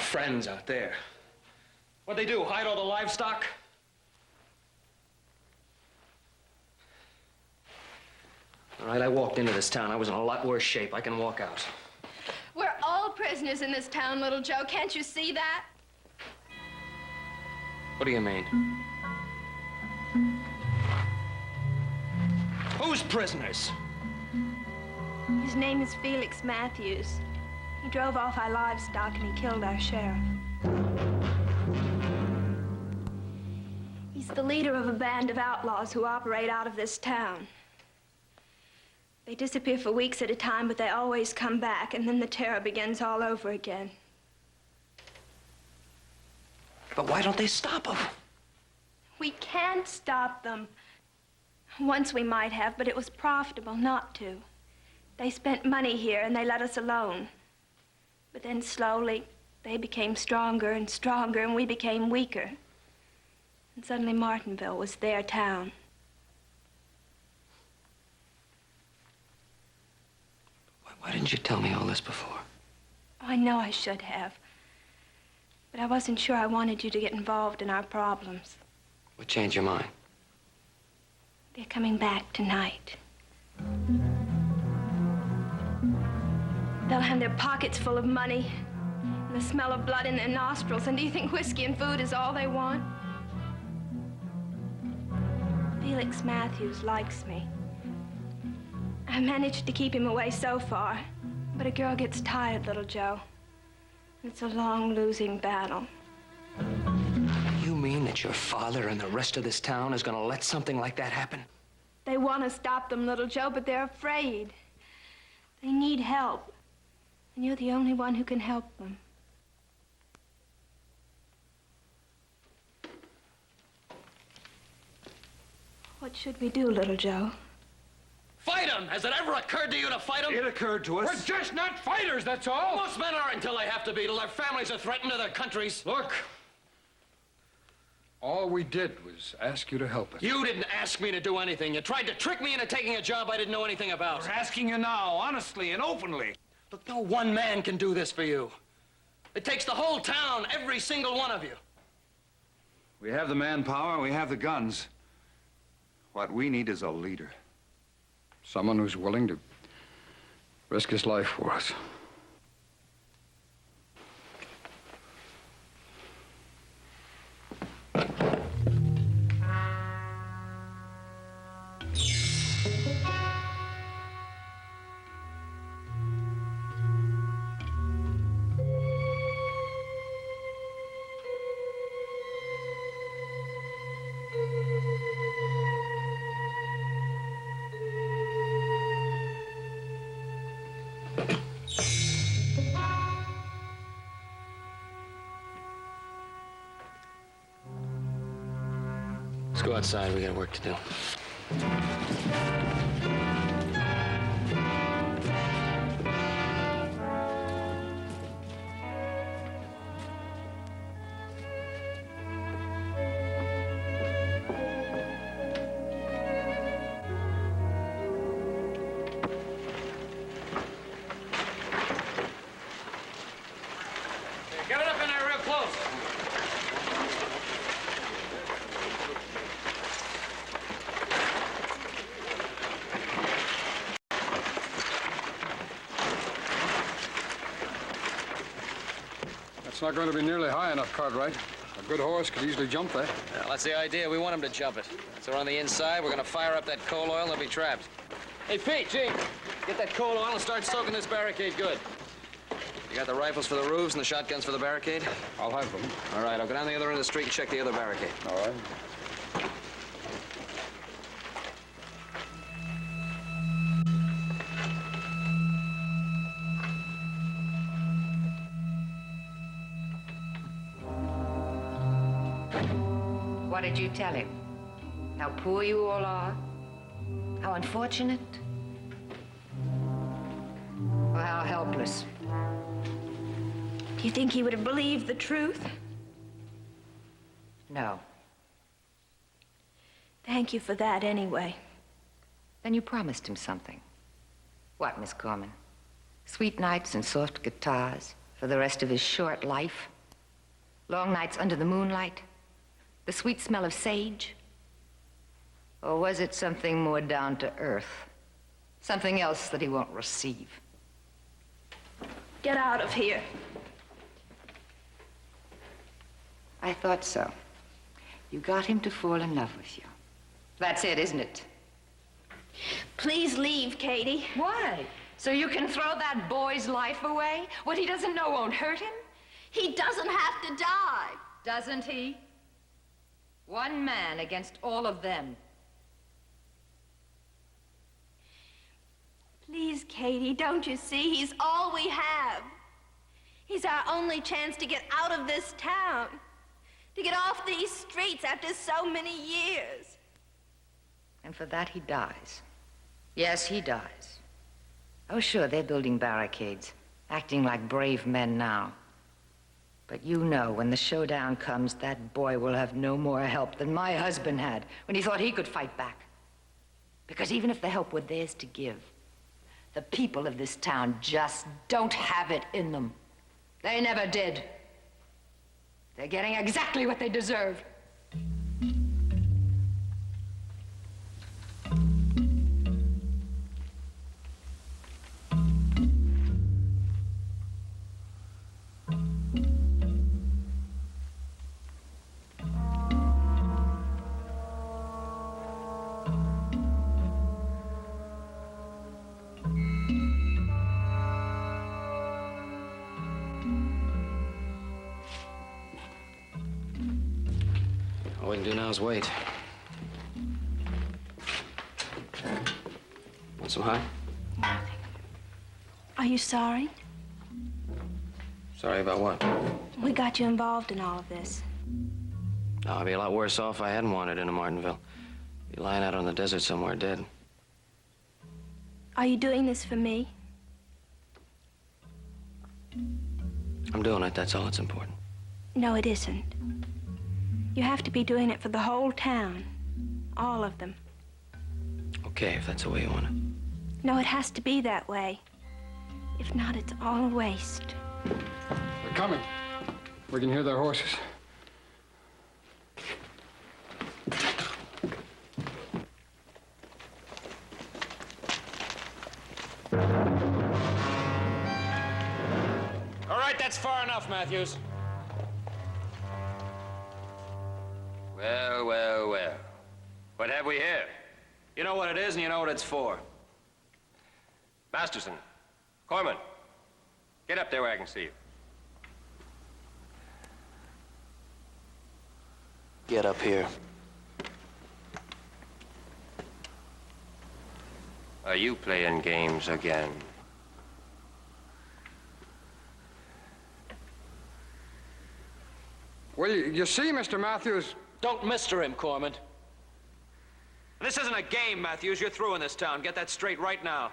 friends out there. What'd they do, hide all the livestock? All right, I walked into this town. I was in a lot worse shape. I can walk out. We're all prisoners in this town, little Joe. Can't you see that? What do you mean? Who's prisoners? His name is Felix Matthews. He drove off our livestock and he killed our sheriff. He's the leader of a band of outlaws who operate out of this town. They disappear for weeks at a time, but they always come back, and then the terror begins all over again. But why don't they stop them? We can't stop them. Once we might have, but it was profitable not to. They spent money here, and they let us alone. But then slowly, they became stronger and stronger, and we became weaker. And suddenly Martinville was their town. Why didn't you tell me all this before? Oh, I know I should have. But I wasn't sure I wanted you to get involved in our problems. What changed your mind? They're coming back tonight. They'll have their pockets full of money and the smell of blood in their nostrils. And do you think whiskey and food is all they want? Felix Matthews likes me. I managed to keep him away so far. But a girl gets tired, little Joe. It's a long losing battle. You mean that your father and the rest of this town is going to let something like that happen? They want to stop them, little Joe, but they're afraid. They need help. And you're the only one who can help them. What should we do, little Joe? Fight them! Has it ever occurred to you to fight them? It occurred to us. We're just not fighters, that's all. Most men are until they have to be, till their families are threatened to their countries. Look, all we did was ask you to help us. You didn't ask me to do anything. You tried to trick me into taking a job I didn't know anything about. We're asking you now, honestly and openly. Look, no one man can do this for you. It takes the whole town, every single one of you. We have the manpower, we have the guns. What we need is a leader. Someone who's willing to risk his life for us. Let's go outside. We got work to do. Get it up in there real close. It's not going to be nearly high enough, Cartwright. A good horse could easily jump that. Well, that's the idea. We want him to jump it. So we're on the inside. We're going to fire up that coal oil and they'll be trapped. Hey, Pete, Gene, get that coal oil and start soaking this barricade good. You got the rifles for the roofs and the shotguns for the barricade? I'll have them. All right, I'll go down the other end of the street and check the other barricade. All right. What did you tell him? How poor you all are? How unfortunate? Or how helpless? Do you think he would have believed the truth? No. Thank you for that anyway. Then you promised him something. What, Miss Gorman? Sweet nights and soft guitars for the rest of his short life? Long nights under the moonlight? The sweet smell of sage? Or was it something more down to earth? Something else that he won't receive? Get out of here. I thought so. You got him to fall in love with you. That's it, isn't it? Please leave, Katie. Why? So you can throw that boy's life away? What he doesn't know won't hurt him? He doesn't have to die. Doesn't he? One man against all of them. Please, Katie, don't you see? He's all we have. He's our only chance to get out of this town. To get off these streets after so many years. And for that, he dies. Yes, he dies. Oh, sure, they're building barricades, acting like brave men now. But you know, when the showdown comes, that boy will have no more help than my husband had when he thought he could fight back. Because even if the help were theirs to give, the people of this town just don't have it in them. They never did. They're getting exactly what they deserve. All we can do now is wait. Want some high? Nothing. Are you sorry? Sorry about what? We got you involved in all of this. No, I'd be a lot worse off if I hadn't wandered into Martinville. Be lying out on the desert somewhere dead. Are you doing this for me? I'm doing it, that's all that's important. No, it isn't. You have to be doing it for the whole town. All of them. Okay, if that's the way you want it. No, it has to be that way. If not, it's all a waste. They're coming. We can hear their horses. All right, that's far enough, Matthews. Well, well, well. What have we here? You know what it is and you know what it's for. Masterson, Corman, get up there where I can see you. Get up here. Are you playing games again? Well, you see, Mr. Matthews... Don't mister him, Corman. This isn't a game, Matthews. You're through in this town. Get that straight right now.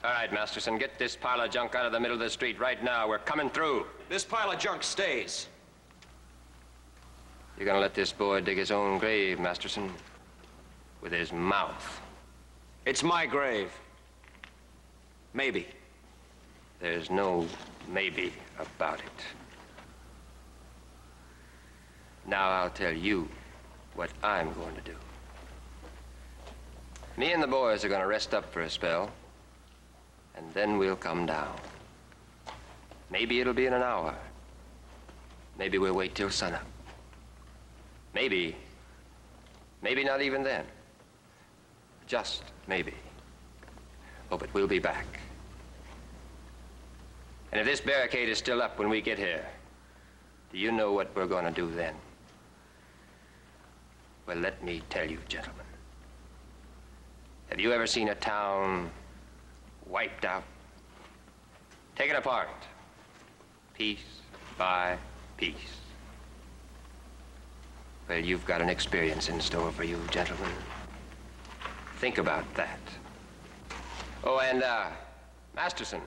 All right, Masterson, get this pile of junk out of the middle of the street right now. We're coming through. This pile of junk stays. You're gonna let this boy dig his own grave, Masterson, with his mouth. It's my grave. Maybe. There's no maybe about it. Now I'll tell you what I'm going to do. Me and the boys are going to rest up for a spell, and then we'll come down. Maybe it'll be in an hour. Maybe we'll wait till sunup. Maybe not even then. Just maybe. Oh, but we'll be back. And if this barricade is still up when we get here, do you know what we're going to do then? Well, let me tell you, gentlemen. Have you ever seen a town wiped out, taken apart, piece by piece? Well, you've got an experience in store for you, gentlemen. Think about that. Oh, and, Masterson,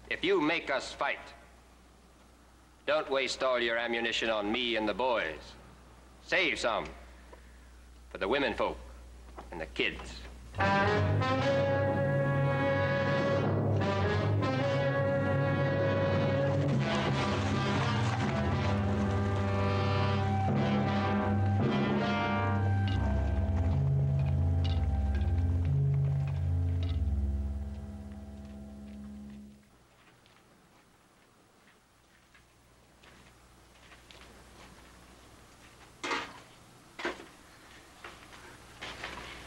if you make us fight, don't waste all your ammunition on me and the boys. Save some for the women folk and the kids.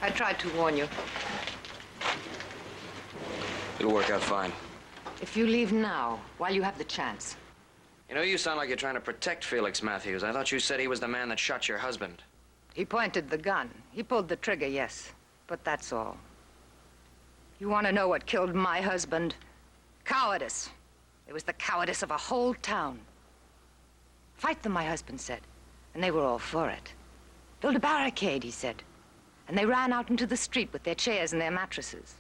I tried to warn you. It'll work out fine. If you leave now, while you have the chance. You know, you sound like you're trying to protect Felix Matthews. I thought you said he was the man that shot your husband. He pointed the gun. He pulled the trigger, yes. But that's all. You want to know what killed my husband? Cowardice. It was the cowardice of a whole town. Fight them, my husband said. And they were all for it. Build a barricade, he said. And they ran out into the street with their chairs and their mattresses.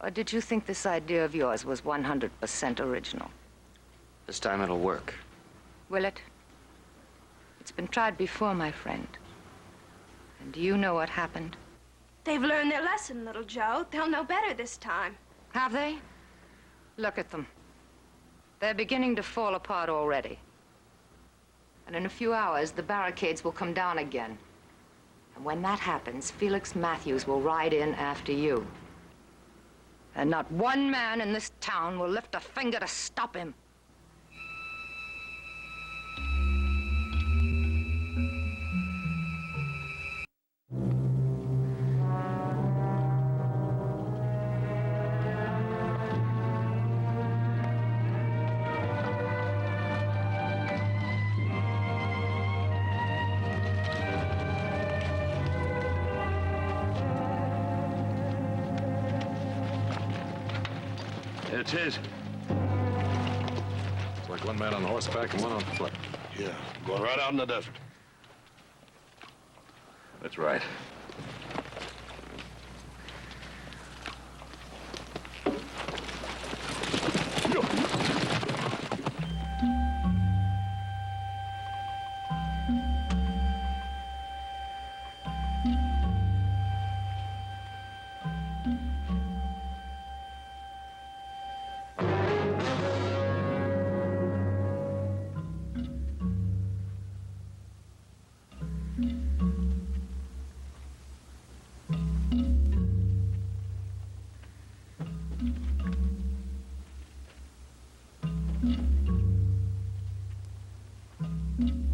Or did you think this idea of yours was 100% original? This time it'll work. Will it? It's been tried before, my friend. And do you know what happened? They've learned their lesson, little Joe. They'll know better this time. Have they? Look at them. They're beginning to fall apart already. And in a few hours, the barricades will come down again. And when that happens, Felix Matthews will ride in after you. And not one man in this town will lift a finger to stop him. It's his. It's like one man on horseback and one on foot. Yeah, going right out in the desert. That's right.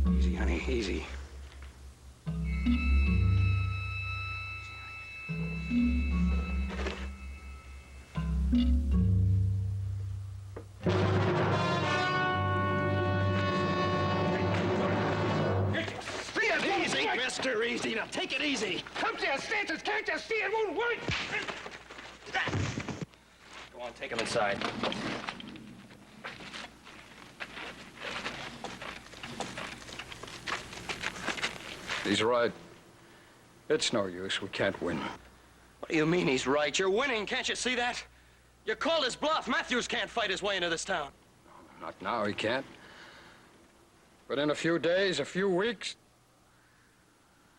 Easy, honey, easy. Easy, mister, easy. Now take it easy. Come to your senses. Can't you see it won't work? Go on, take him inside. He's right. It's no use. We can't win. What do you mean he's right? You're winning, can't you see that? You called his bluff. Matthews can't fight his way into this town. Not now, he can't. But in a few days, a few weeks...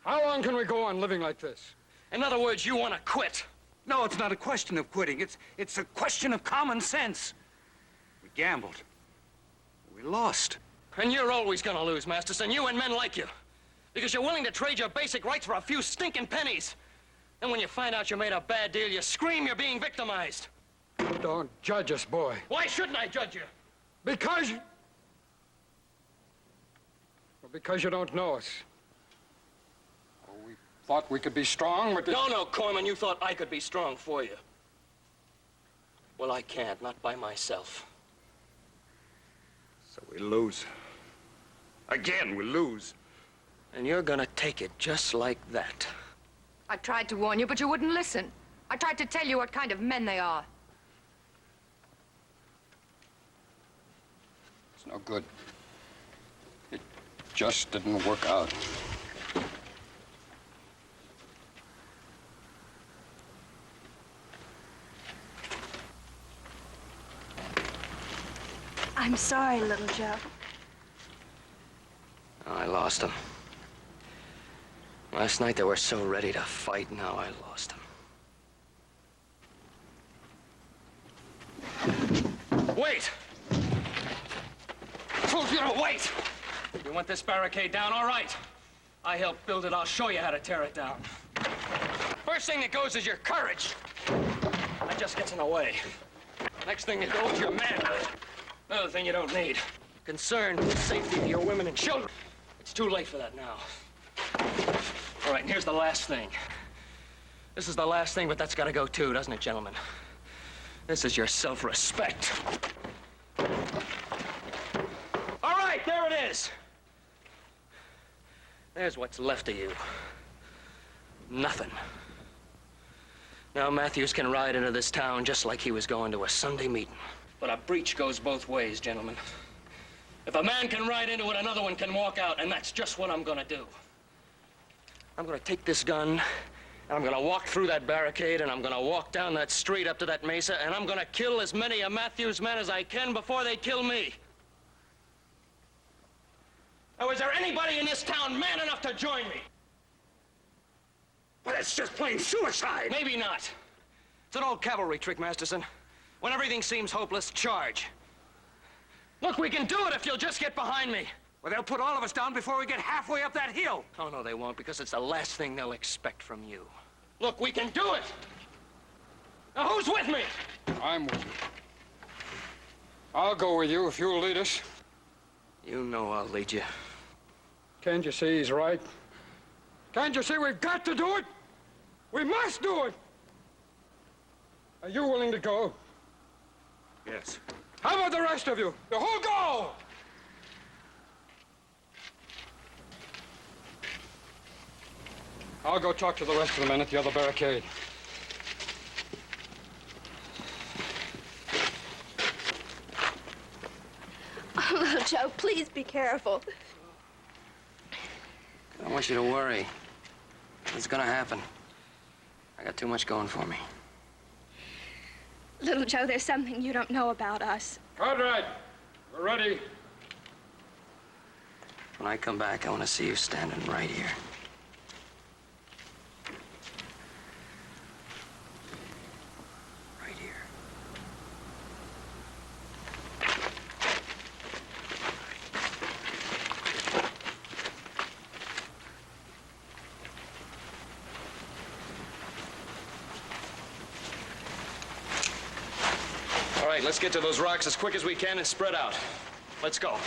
How long can we go on living like this? In other words, you want to quit. No, it's not a question of quitting. It's a question of common sense. We gambled. We lost. And you're always going to lose, Masterson. You and men like you. Because you're willing to trade your basic rights for a few stinking pennies. Then when you find out you made a bad deal, you scream you're being victimized. Don't judge us, boy. Why shouldn't I judge you? Because you... Well, because you don't know us. Oh, we thought we could be strong, but... No, Corman, you thought I could be strong for you. Well, I can't, not by myself. So we lose. Again, we lose. And you're gonna take it just like that. I tried to warn you, but you wouldn't listen. I tried to tell you what kind of men they are. It's no good. It just didn't work out. I'm sorry, little Joe. I lost him. Last night they were so ready to fight, now I lost them. Wait! I told you to wait! You want this barricade down? All right. I helped build it. I'll show you how to tear it down. First thing that goes is your courage. That just gets in the way. Next thing that goes is your manhood. Another thing you don't need. Concern for the safety of your women and children. It's too late for that now. All right, and here's the last thing. This is the last thing, but that's got to go too, doesn't it, gentlemen? This is your self-respect. All right, there it is. There's what's left of you. Nothing. Now Matthews can ride into this town just like he was going to a Sunday meeting. But a breach goes both ways, gentlemen. If a man can ride into it, another one can walk out, and that's just what I'm gonna do. I'm gonna take this gun, and I'm gonna walk through that barricade, and I'm gonna walk down that street up to that mesa, and I'm gonna kill as many of Matthews' men as I can before they kill me. Now, is there anybody in this town man enough to join me? But it's just plain suicide. Maybe not. It's an old cavalry trick, Masterson. When everything seems hopeless, charge. Look, we can do it if you'll just get behind me. Well, they'll put all of us down before we get halfway up that hill. Oh, no, they won't, because it's the last thing they'll expect from you. Look, we can do it. Now, who's with me? I'm with you. I'll go with you if you'll lead us. You know I'll lead you. Can't you see he's right? Can't you see we've got to do it? We must do it! Are you willing to go? Yes. How about the rest of you? The whole go! I'll go talk to the rest of the men at the other barricade. Oh, little Joe, please be careful. I don't want you to worry. It's gonna happen. I got too much going for me. Little Joe, there's something you don't know about us. Conrad, we're ready. When I come back, I want to see you standing right here. Right here. All right, let's get to those rocks as quick as we can and spread out. Let's go.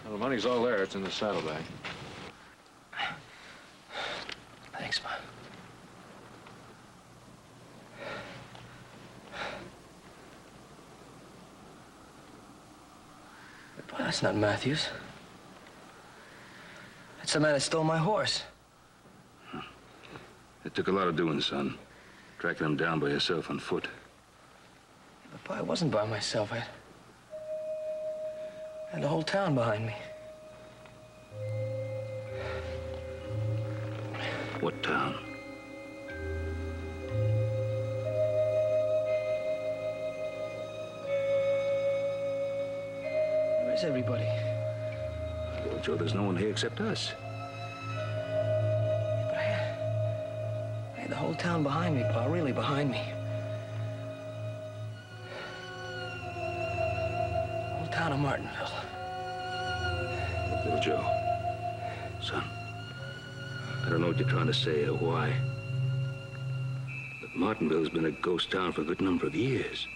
Well, the money's all there. It's in the saddlebag. Thanks, Ma. Boy, that's not Matthews. That's the man that stole my horse. It took a lot of doing, son. Tracking him down by yourself on foot. But, Pa, I wasn't by myself. I had the whole town behind me. What town? Where's everybody? Well, Joe, there's no one here except us. But I had the whole town behind me, Pa, really behind me. The whole town of Martinville. Look, little Joe. Son, I don't know what you're trying to say or why. But Martinville's been a ghost town for a good number of years.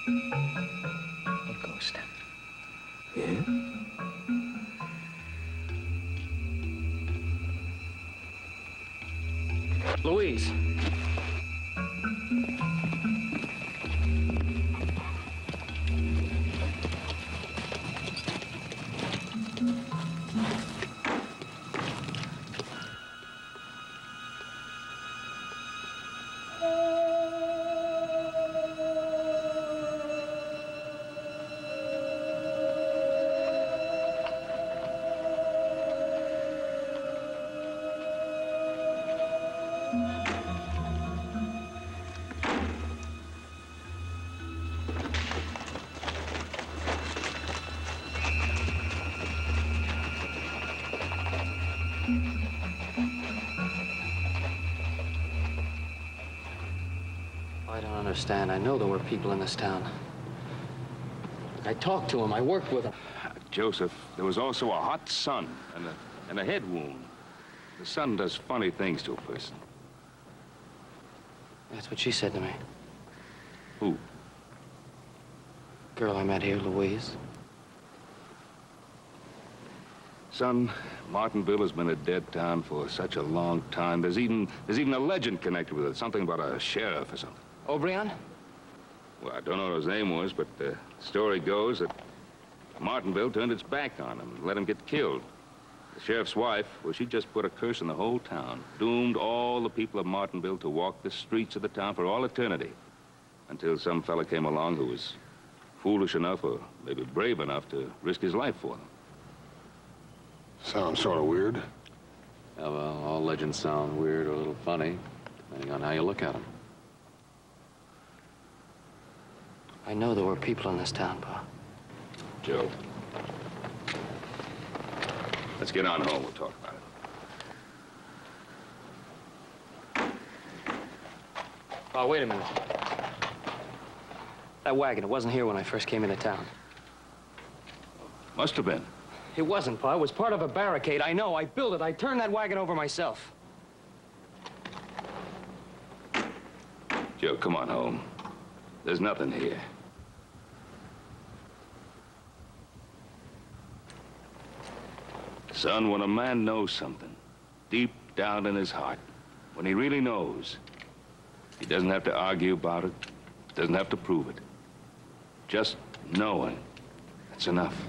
A ghost. Yeah? Louise. I don't understand. I know there were people in this town. I talked to them. I worked with them. Joseph, there was also a hot sun and a head wound. The sun does funny things to a person. That's what she said to me. Who? Girl I met here, Louise. Son, Martinville has been a dead town for such a long time. There's even a legend connected with it, something about a sheriff or something. O'Brien? Well, I don't know what his name was, but the story goes that Martinville turned its back on him and let him get killed. The sheriff's wife, well, she just put a curse on the whole town, doomed all the people of Martinville to walk the streets of the town for all eternity, until some fella came along who was foolish enough or maybe brave enough to risk his life for them. Sounds sort of weird. Yeah, well, all legends sound weird or a little funny, depending on how you look at them. I know there were people in this town, Pa. Joe, let's get on home. We'll talk about it. Pa, wait a minute. That wagon, it wasn't here when I first came into town. Must have been. It wasn't, Pa. It was part of a barricade. I know. I built it. I turned that wagon over myself. Joe, come on home. There's nothing here. Son, when a man knows something, deep down in his heart, when he really knows, he doesn't have to argue about it, doesn't have to prove it. Just knowing, that's enough.